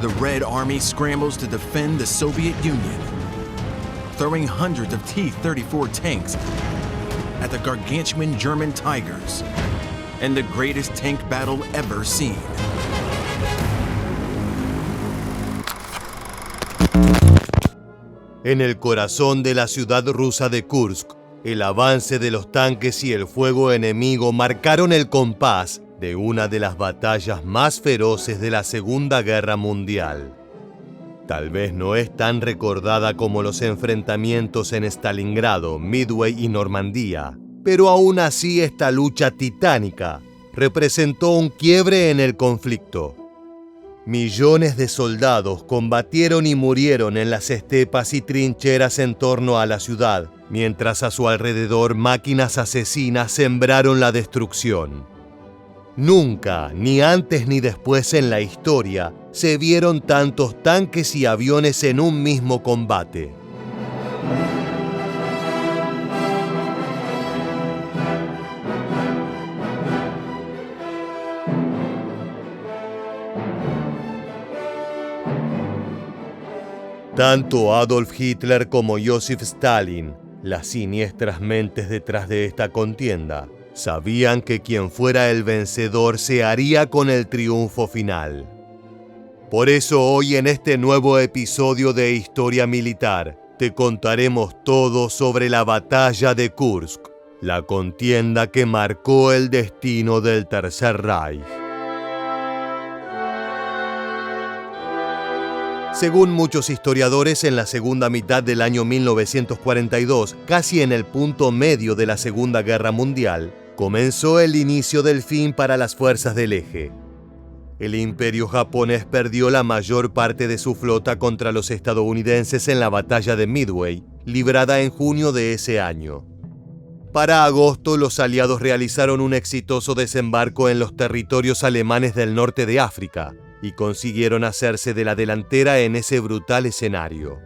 the Red Army scrambles to defend the Soviet Union, throwing hundreds of T-34 tanks at the gargantuan German Tigers, and the greatest tank battle ever seen. En el corazón de la ciudad rusa de Kursk, el avance de los tanques y el fuego enemigo marcaron el compás de una de las batallas más feroces de la Segunda Guerra Mundial. Tal vez no es tan recordada como los enfrentamientos en Stalingrado, Midway y Normandía, pero aún así esta lucha titánica representó un quiebre en el conflicto. Millones de soldados combatieron y murieron en las estepas y trincheras en torno a la ciudad, mientras a su alrededor máquinas asesinas sembraron la destrucción. Nunca, ni antes ni después en la historia, se vieron tantos tanques y aviones en un mismo combate. Tanto Adolf Hitler como Joseph Stalin, las siniestras mentes detrás de esta contienda, sabían que quien fuera el vencedor se haría con el triunfo final. Por eso hoy en este nuevo episodio de Historia Militar, te contaremos todo sobre la batalla de Kursk, la contienda que marcó el destino del Tercer Reich. Según muchos historiadores, en la segunda mitad del año 1942, casi en el punto medio de la Segunda Guerra Mundial, comenzó el inicio del fin para las fuerzas del eje. El imperio japonés perdió la mayor parte de su flota contra los estadounidenses en la batalla de Midway, librada en junio de ese año. Para agosto, los aliados realizaron un exitoso desembarco en los territorios alemanes del norte de África, y consiguieron hacerse de la delantera en ese brutal escenario.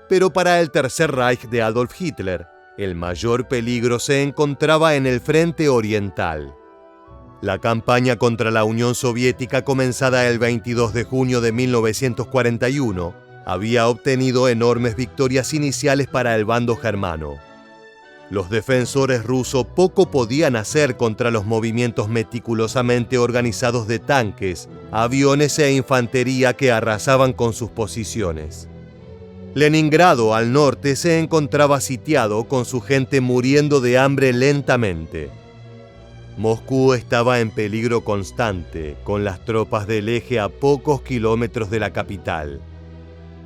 Pero para el Tercer Reich de Adolf Hitler, el mayor peligro se encontraba en el frente oriental. La campaña contra la Unión Soviética, comenzada el 22 de junio de 1941, había obtenido enormes victorias iniciales para el bando germano. Los defensores rusos poco podían hacer contra los movimientos meticulosamente organizados de tanques, aviones e infantería que arrasaban con sus posiciones. Leningrado, al norte, se encontraba sitiado con su gente muriendo de hambre lentamente. Moscú estaba en peligro constante, con las tropas del eje a pocos kilómetros de la capital.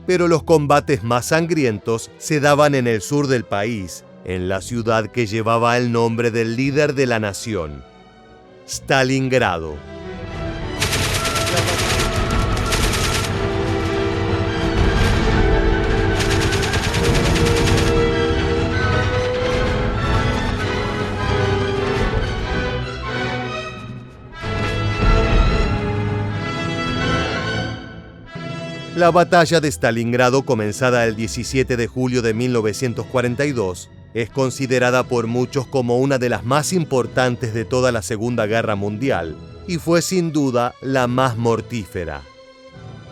Pero los combates más sangrientos se daban en el sur del país, en la ciudad que llevaba el nombre del líder de la nación, Stalingrado. La batalla de Stalingrado, comenzada el 17 de julio de 1942, es considerada por muchos como una de las más importantes de toda la Segunda Guerra Mundial, y fue sin duda la más mortífera.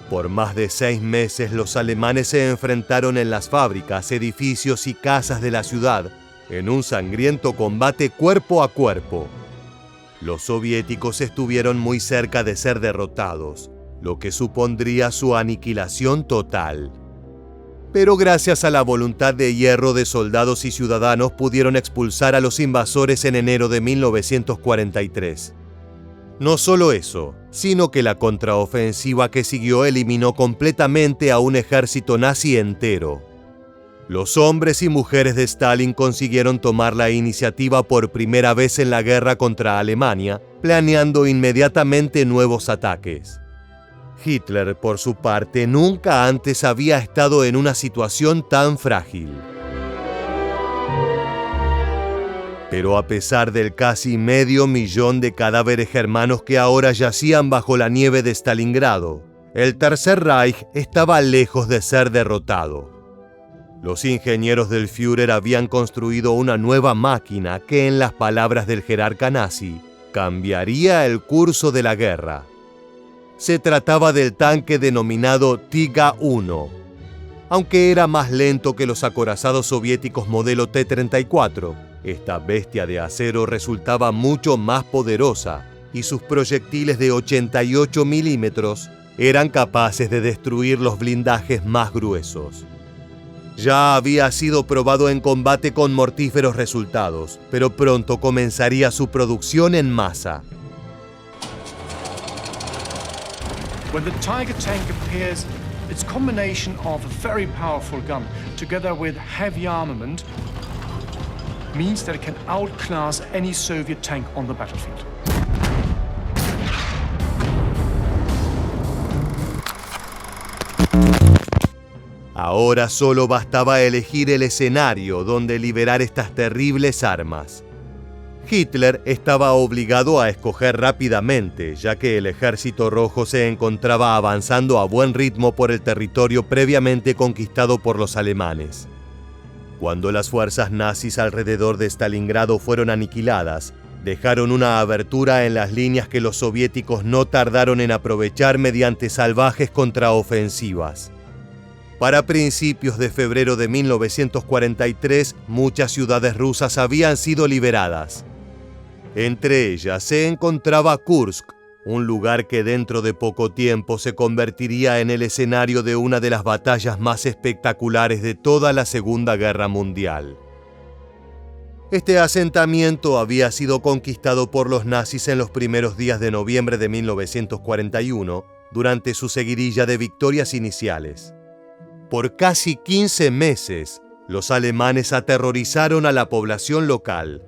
Por más de 6 meses los alemanes se enfrentaron en las fábricas, edificios y casas de la ciudad, en un sangriento combate cuerpo a cuerpo. Los soviéticos estuvieron muy cerca de ser derrotados, lo que supondría su aniquilación total. Pero gracias a la voluntad de hierro de soldados y ciudadanos pudieron expulsar a los invasores en enero de 1943. No solo eso, sino que la contraofensiva que siguió eliminó completamente a un ejército nazi entero. Los hombres y mujeres de Stalin consiguieron tomar la iniciativa por primera vez en la guerra contra Alemania, planeando inmediatamente nuevos ataques. Hitler, por su parte, nunca antes había estado en una situación tan frágil. Pero a pesar del casi 500.000 de cadáveres germanos que ahora yacían bajo la nieve de Stalingrado, el Tercer Reich estaba lejos de ser derrotado. Los ingenieros del Führer habían construido una nueva máquina que, en las palabras del jerarca nazi, cambiaría el curso de la guerra. Se trataba del tanque denominado Tiga-1. Aunque era más lento que los acorazados soviéticos modelo T-34, esta bestia de acero resultaba mucho más poderosa y sus proyectiles de 88 milímetros eran capaces de destruir los blindajes más gruesos. Ya había sido probado en combate con mortíferos resultados, pero pronto comenzaría su producción en masa. When the Tiger tank appears, its combination of a very powerful gun together with heavy armament means that it can outclass any Soviet tank on the battlefield. Ahora solo bastaba elegir el escenario donde liberar estas terribles armas. Hitler estaba obligado a escoger rápidamente, ya que el Ejército Rojo se encontraba avanzando a buen ritmo por el territorio previamente conquistado por los alemanes. Cuando las fuerzas nazis alrededor de Stalingrado fueron aniquiladas, dejaron una abertura en las líneas que los soviéticos no tardaron en aprovechar mediante salvajes contraofensivas. Para principios de febrero de 1943, muchas ciudades rusas habían sido liberadas. Entre ellas se encontraba Kursk, un lugar que dentro de poco tiempo se convertiría en el escenario de una de las batallas más espectaculares de toda la Segunda Guerra Mundial. Este asentamiento había sido conquistado por los nazis en los primeros días de noviembre de 1941, durante su seguidilla de victorias iniciales. Por casi 15 meses, los alemanes aterrorizaron a la población local.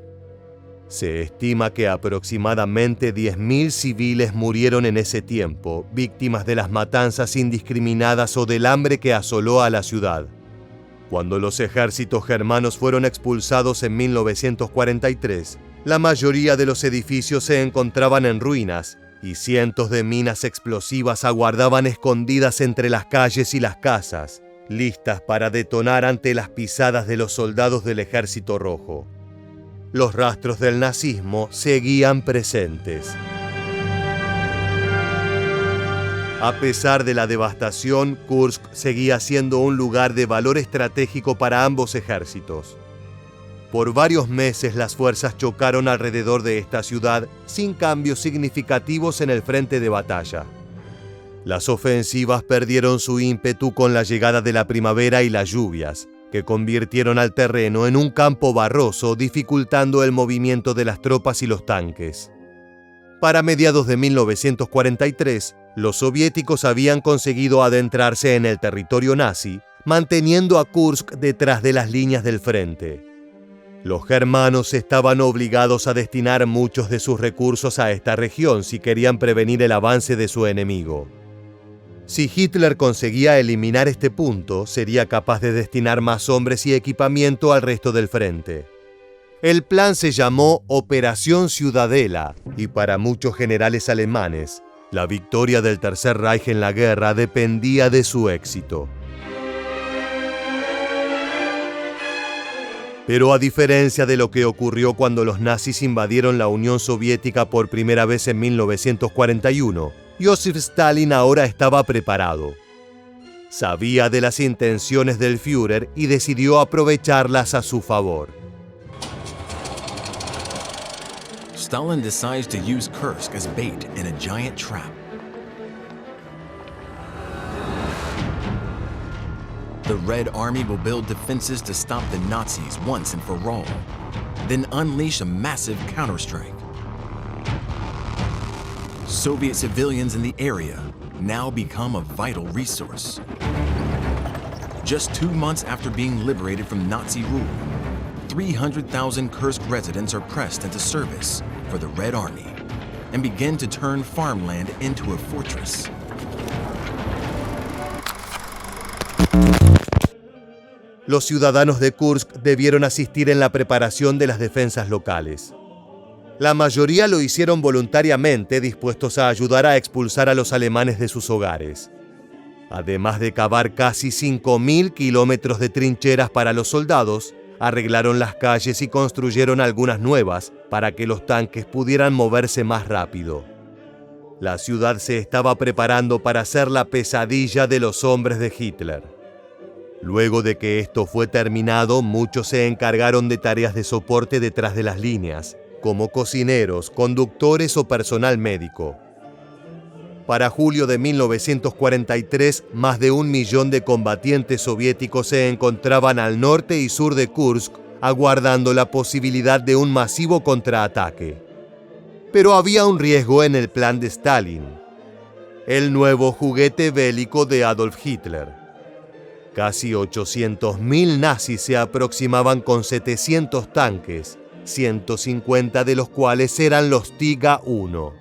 Se estima que aproximadamente 10.000 civiles murieron en ese tiempo, víctimas de las matanzas indiscriminadas o del hambre que asoló a la ciudad. Cuando los ejércitos germanos fueron expulsados en 1943, la mayoría de los edificios se encontraban en ruinas y cientos de minas explosivas aguardaban escondidas entre las calles y las casas, listas para detonar ante las pisadas de los soldados del Ejército Rojo. Los rastros del nazismo seguían presentes. A pesar de la devastación, Kursk seguía siendo un lugar de valor estratégico para ambos ejércitos. Por varios meses las fuerzas chocaron alrededor de esta ciudad sin cambios significativos en el frente de batalla. Las ofensivas perdieron su ímpetu con la llegada de la primavera y las lluvias, que convirtieron al terreno en un campo barroso, dificultando el movimiento de las tropas y los tanques. Para mediados de 1943, los soviéticos habían conseguido adentrarse en el territorio nazi, manteniendo a Kursk detrás de las líneas del frente. Los germanos estaban obligados a destinar muchos de sus recursos a esta región si querían prevenir el avance de su enemigo. Si Hitler conseguía eliminar este punto, sería capaz de destinar más hombres y equipamiento al resto del frente. El plan se llamó Operación Ciudadela, y para muchos generales alemanes, la victoria del Tercer Reich en la guerra dependía de su éxito. Pero a diferencia de lo que ocurrió cuando los nazis invadieron la Unión Soviética por primera vez en 1941, Joseph Stalin ahora estaba preparado. Sabía de las intenciones del Führer y decidió aprovecharlas a su favor. Stalin decides to use Kursk as bait in a giant trap. The Red Army will build defenses to stop the Nazis once and for all, then unleash a massive counterstrike. Soviet civilians in the area now become a vital resource. Just 2 months after being liberated from Nazi rule, 300,000 Kursk residents are pressed into service for the Red Army and begin to turn farmland into a fortress. Los ciudadanos de Kursk debieron asistir en la preparación de las defensas locales. La mayoría lo hicieron voluntariamente, dispuestos a ayudar a expulsar a los alemanes de sus hogares. Además de cavar casi 5.000 kilómetros de trincheras para los soldados, arreglaron las calles y construyeron algunas nuevas para que los tanques pudieran moverse más rápido. La ciudad se estaba preparando para ser la pesadilla de los hombres de Hitler. Luego de que esto fue terminado, muchos se encargaron de tareas de soporte detrás de las líneas, como cocineros, conductores o personal médico. Para julio de 1943, más de 1 millón de combatientes soviéticos se encontraban al norte y sur de Kursk, aguardando la posibilidad de un masivo contraataque. Pero había un riesgo en el plan de Stalin: el nuevo juguete bélico de Adolf Hitler. Casi 800.000 nazis se aproximaban con 700 tanques, 150 de los cuales eran los Tiga-1.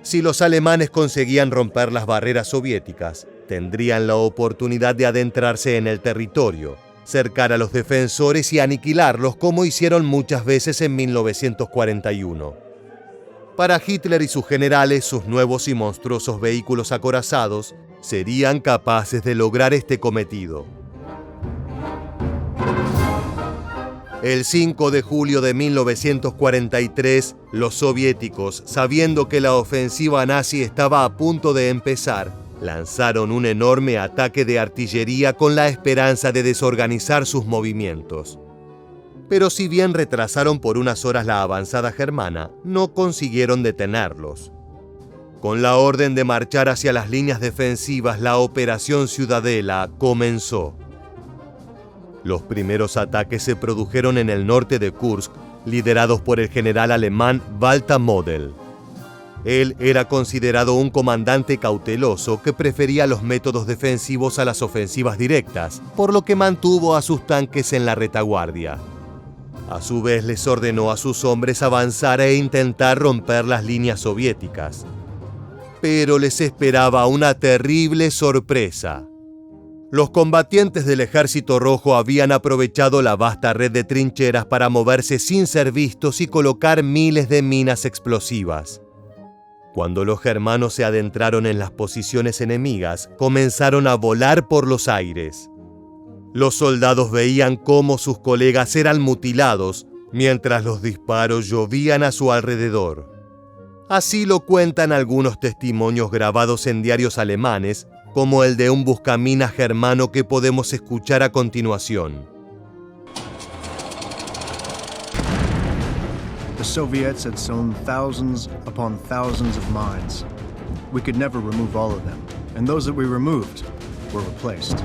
Si los alemanes conseguían romper las barreras soviéticas, tendrían la oportunidad de adentrarse en el territorio, cercar a los defensores y aniquilarlos, como hicieron muchas veces en 1941. Para Hitler y sus generales, sus nuevos y monstruosos vehículos acorazados serían capaces de lograr este cometido. El 5 de julio de 1943, los soviéticos, sabiendo que la ofensiva nazi estaba a punto de empezar, lanzaron un enorme ataque de artillería con la esperanza de desorganizar sus movimientos. Pero si bien retrasaron por unas horas la avanzada germana, no consiguieron detenerlos. Con la orden de marchar hacia las líneas defensivas, la Operación Ciudadela comenzó. Los primeros ataques se produjeron en el norte de Kursk, liderados por el general alemán Walter Model. Él era considerado un comandante cauteloso que prefería los métodos defensivos a las ofensivas directas, por lo que mantuvo a sus tanques en la retaguardia. A su vez, les ordenó a sus hombres avanzar e intentar romper las líneas soviéticas. Pero les esperaba una terrible sorpresa. Los combatientes del Ejército Rojo habían aprovechado la vasta red de trincheras para moverse sin ser vistos y colocar miles de minas explosivas. Cuando los germanos se adentraron en las posiciones enemigas, comenzaron a volar por los aires. Los soldados veían cómo sus colegas eran mutilados, mientras los disparos llovían a su alrededor. Así lo cuentan algunos testimonios grabados en diarios alemanes, como el de un buscaminas germano que podemos escuchar a continuación. The Soviets had sown thousands upon thousands of mines. We could never remove all of them, and those that we removed were replaced.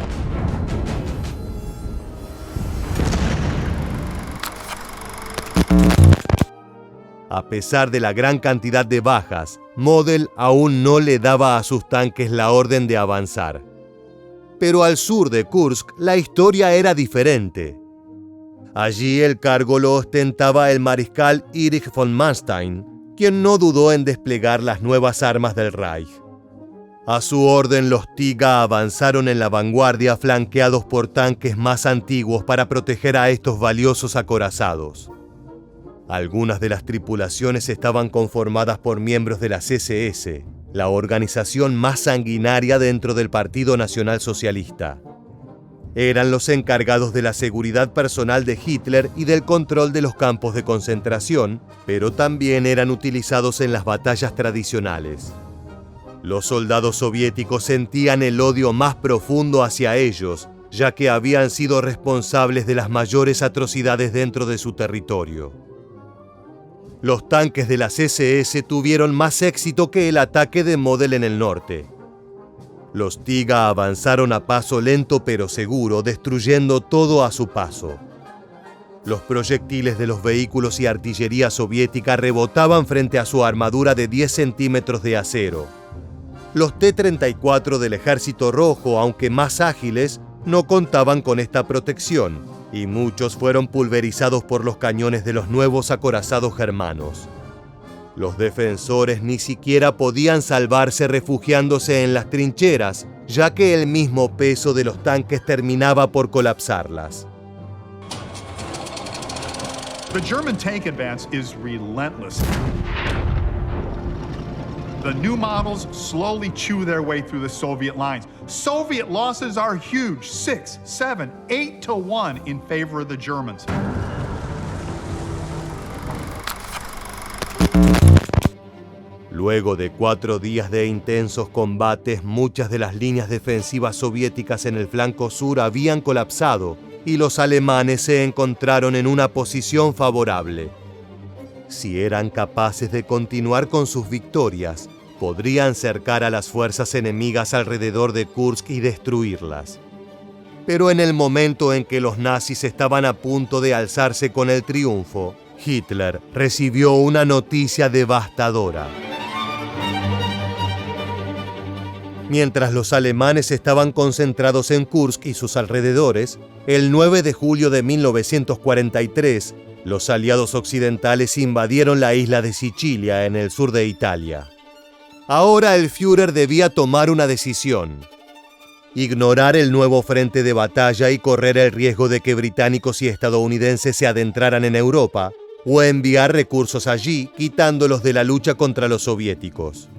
A pesar de la gran cantidad de bajas, Model aún no le daba a sus tanques la orden de avanzar. Pero al sur de Kursk, la historia era diferente. Allí el cargo lo ostentaba el mariscal Erich von Manstein, quien no dudó en desplegar las nuevas armas del Reich. A su orden, los Tiga avanzaron en la vanguardia, flanqueados por tanques más antiguos para proteger a estos valiosos acorazados. Algunas de las tripulaciones estaban conformadas por miembros de la CSS, la organización más sanguinaria dentro del Partido Nacional Socialista. Eran los encargados de la seguridad personal de Hitler y del control de los campos de concentración, pero también eran utilizados en las batallas tradicionales. Los soldados soviéticos sentían el odio más profundo hacia ellos, ya que habían sido responsables de las mayores atrocidades dentro de su territorio. Los tanques de la CSS tuvieron más éxito que el ataque de Model en el norte. Los Tiga avanzaron a paso lento pero seguro, destruyendo todo a su paso. Los proyectiles de los vehículos y artillería soviética rebotaban frente a su armadura de 10 centímetros de acero. Los T-34 del Ejército Rojo, aunque más ágiles, no contaban con esta protección, y muchos fueron pulverizados por los cañones de los nuevos acorazados germanos. Los defensores ni siquiera podían salvarse refugiándose en las trincheras, ya que el mismo peso de los tanques terminaba por colapsarlas. The German tank advance is relentless. The new models slowly chew their way through the Soviet lines. Soviet losses are huge, 6, 7, 8 to 1 in favor of the Germans. Luego de 4 días de intensos combates, muchas de las líneas defensivas soviéticas en el flanco sur habían colapsado y los alemanes se encontraron en una posición favorable. Si eran capaces de continuar con sus victorias, podrían cercar a las fuerzas enemigas alrededor de Kursk y destruirlas. Pero en el momento en que los nazis estaban a punto de alzarse con el triunfo, Hitler recibió una noticia devastadora. Mientras los alemanes estaban concentrados en Kursk y sus alrededores, el 9 de julio de 1943, los aliados occidentales invadieron la isla de Sicilia en el sur de Italia. Ahora el Führer debía tomar una decisión: ignorar el nuevo frente de batalla y correr el riesgo de que británicos y estadounidenses se adentraran en Europa, o enviar recursos allí, quitándolos de la lucha contra los soviéticos.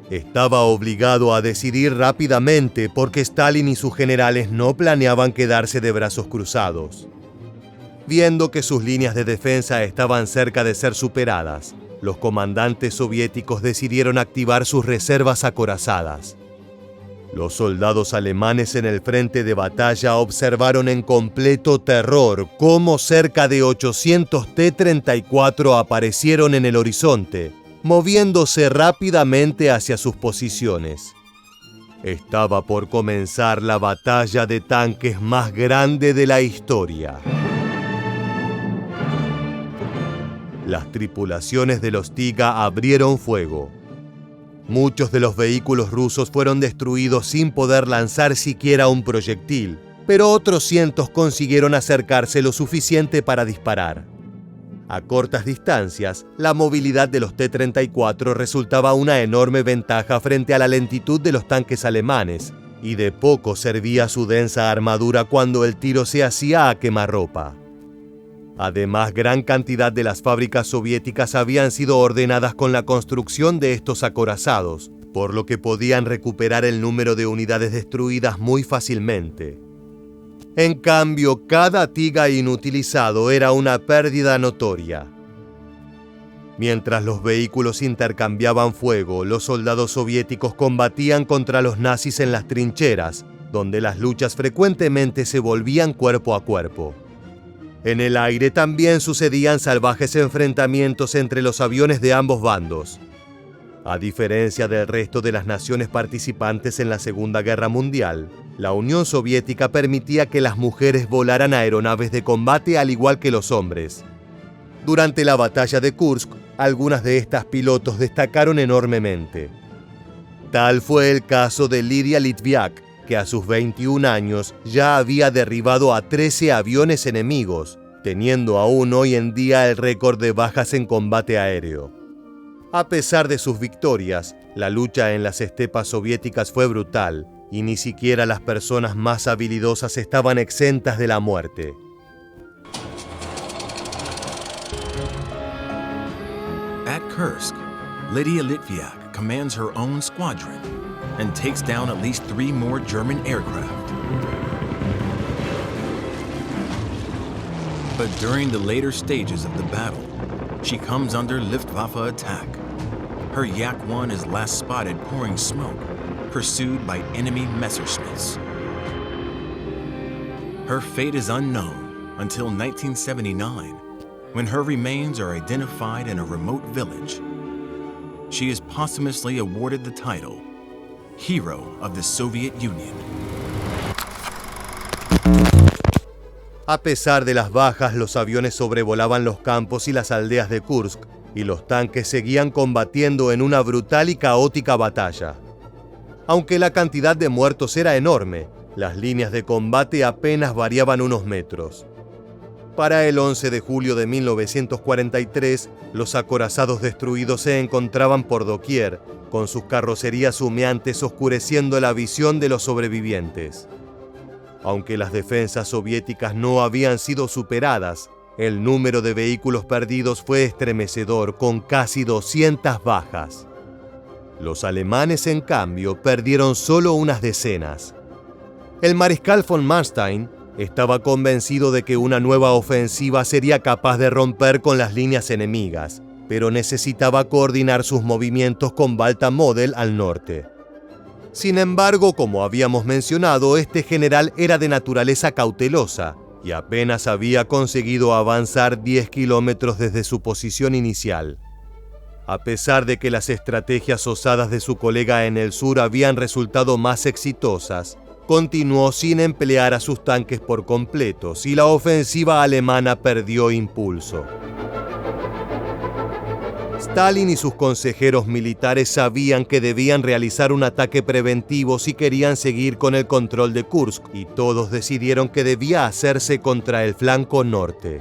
Estaba obligado a decidir rápidamente porque Stalin y sus generales no planeaban quedarse de brazos cruzados. Viendo que sus líneas de defensa estaban cerca de ser superadas, los comandantes soviéticos decidieron activar sus reservas acorazadas. Los soldados alemanes en el frente de batalla observaron en completo terror cómo cerca de 800 T-34 aparecieron en el horizonte, moviéndose rápidamente hacia sus posiciones. Estaba por comenzar la batalla de tanques más grande de la historia. Las tripulaciones de los Tiga abrieron fuego. Muchos de los vehículos rusos fueron destruidos sin poder lanzar siquiera un proyectil, pero otros cientos consiguieron acercarse lo suficiente para disparar. A cortas distancias, la movilidad de los T-34 resultaba una enorme ventaja frente a la lentitud de los tanques alemanes, y de poco servía su densa armadura cuando el tiro se hacía a quemarropa. Además, gran cantidad de las fábricas soviéticas habían sido ordenadas con la construcción de estos acorazados, por lo que podían recuperar el número de unidades destruidas muy fácilmente. En cambio, cada Tiga inutilizado era una pérdida notoria. Mientras los vehículos intercambiaban fuego, los soldados soviéticos combatían contra los nazis en las trincheras, donde las luchas frecuentemente se volvían cuerpo a cuerpo. En el aire también sucedían salvajes enfrentamientos entre los aviones de ambos bandos. A diferencia del resto de las naciones participantes en la Segunda Guerra Mundial, la Unión Soviética permitía que las mujeres volaran aeronaves de combate al igual que los hombres. Durante la batalla de Kursk, algunas de estas pilotos destacaron enormemente. Tal fue el caso de Lidia Litviak, que a sus 21 años ya había derribado a 13 aviones enemigos, teniendo aún hoy en día el récord de bajas en combate aéreo. A pesar de sus victorias, la lucha en las estepas soviéticas fue brutal, y ni siquiera las personas más habilidosas estaban exentas de la muerte. At Kursk, Lidia Litviak commands her own squadron and takes down at least 3 more German aircraft. But during the later stages of the battle, she comes under Luftwaffe attack. Her Yak-1 is last spotted pouring smoke, pursued by enemy Messerschmitts. Her fate is unknown until 1979, when her remains are identified in a remote village. She is posthumously awarded the title Hero of the Soviet Union. A pesar de las bajas, los aviones sobrevolaban los campos y las aldeas de Kursk, y los tanques seguían combatiendo en una brutal y caótica batalla. Aunque la cantidad de muertos era enorme, las líneas de combate apenas variaban unos metros. Para el 11 de julio de 1943, los acorazados destruidos se encontraban por doquier, con sus carrocerías humeantes oscureciendo la visión de los sobrevivientes. Aunque las defensas soviéticas no habían sido superadas, el número de vehículos perdidos fue estremecedor, con casi 200 bajas. Los alemanes, en cambio, perdieron solo unas decenas. El mariscal von Manstein estaba convencido de que una nueva ofensiva sería capaz de romper con las líneas enemigas, pero necesitaba coordinar sus movimientos con Balta Model al norte. Sin embargo, como habíamos mencionado, este general era de naturaleza cautelosa y apenas había conseguido avanzar 10 kilómetros desde su posición inicial. A pesar de que las estrategias osadas de su colega en el sur habían resultado más exitosas, continuó sin emplear a sus tanques por completo y la ofensiva alemana perdió impulso. Stalin y sus consejeros militares sabían que debían realizar un ataque preventivo si querían seguir con el control de Kursk, y todos decidieron que debía hacerse contra el flanco norte.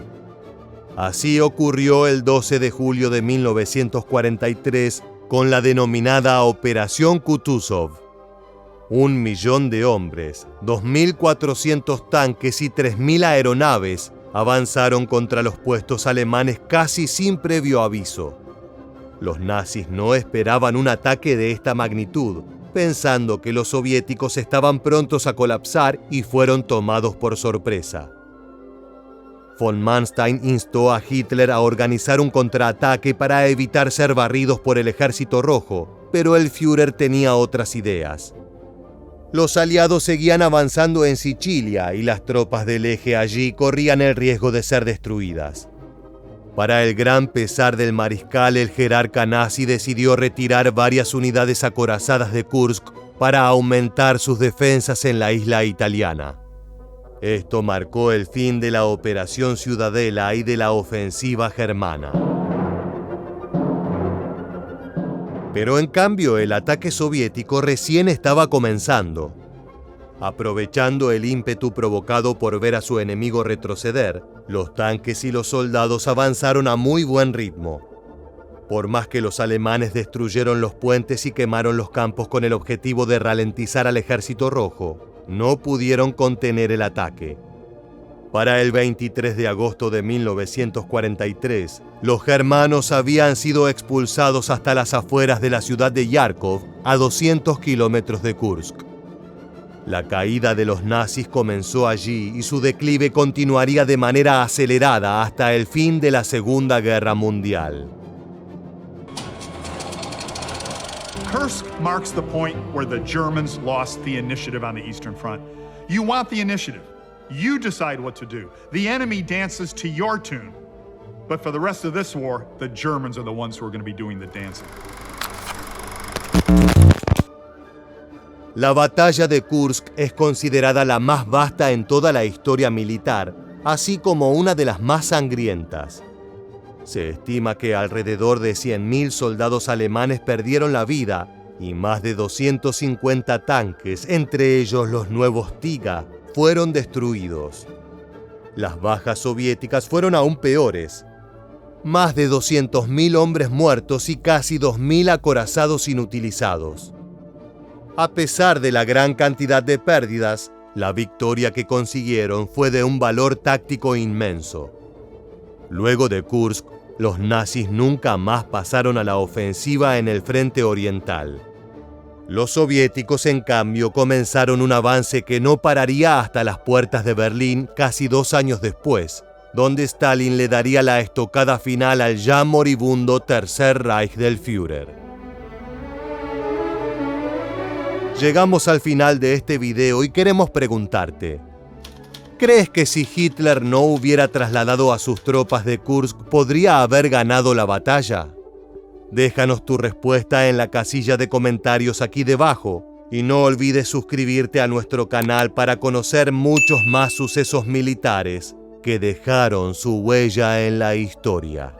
Así ocurrió el 12 de julio de 1943 con la denominada Operación Kutuzov. 1 millón de hombres, 2.400 tanques y 3.000 aeronaves avanzaron contra los puestos alemanes casi sin previo aviso. Los nazis no esperaban un ataque de esta magnitud, pensando que los soviéticos estaban prontos a colapsar, y fueron tomados por sorpresa. Von Manstein instó a Hitler a organizar un contraataque para evitar ser barridos por el Ejército Rojo, pero el Führer tenía otras ideas. Los aliados seguían avanzando en Sicilia y las tropas del eje allí corrían el riesgo de ser destruidas. Para el gran pesar del mariscal, el jerarca nazi decidió retirar varias unidades acorazadas de Kursk para aumentar sus defensas en la isla italiana. Esto marcó el fin de la Operación Ciudadela y de la ofensiva germana. Pero en cambio, el ataque soviético recién estaba comenzando. Aprovechando el ímpetu provocado por ver a su enemigo retroceder, los tanques y los soldados avanzaron a muy buen ritmo. Por más que los alemanes destruyeron los puentes y quemaron los campos con el objetivo de ralentizar al Ejército Rojo, no pudieron contener el ataque. Para el 23 de agosto de 1943, los germanos habían sido expulsados hasta las afueras de la ciudad de Kharkov, a 200 kilómetros de Kursk. La caída de los nazis comenzó allí y su declive continuaría de manera acelerada hasta el fin de la Segunda Guerra Mundial. Kursk marks the point where the Germans lost the initiative on the Eastern Front. You want the initiative. You decide what to do. The enemy dances to your tune. But for the rest of this war, the Germans are the ones who are going to be doing the dancing. La batalla de Kursk es considerada la más vasta en toda la historia militar, así como una de las más sangrientas. Se estima que alrededor de 100.000 soldados alemanes perdieron la vida y más de 250 tanques, entre ellos los nuevos Tiga, fueron destruidos. Las bajas soviéticas fueron aún peores. Más de 200.000 hombres muertos y casi 2.000 acorazados inutilizados. A pesar de la gran cantidad de pérdidas, la victoria que consiguieron fue de un valor táctico inmenso. Luego de Kursk, los nazis nunca más pasaron a la ofensiva en el frente oriental. Los soviéticos, en cambio, comenzaron un avance que no pararía hasta las puertas de Berlín casi 2 años después, donde Stalin le daría la estocada final al ya moribundo Tercer Reich del Führer. Llegamos al final de este video y queremos preguntarte: ¿crees que si Hitler no hubiera trasladado a sus tropas de Kursk podría haber ganado la batalla? Déjanos tu respuesta en la casilla de comentarios aquí debajo y no olvides suscribirte a nuestro canal para conocer muchos más sucesos militares que dejaron su huella en la historia.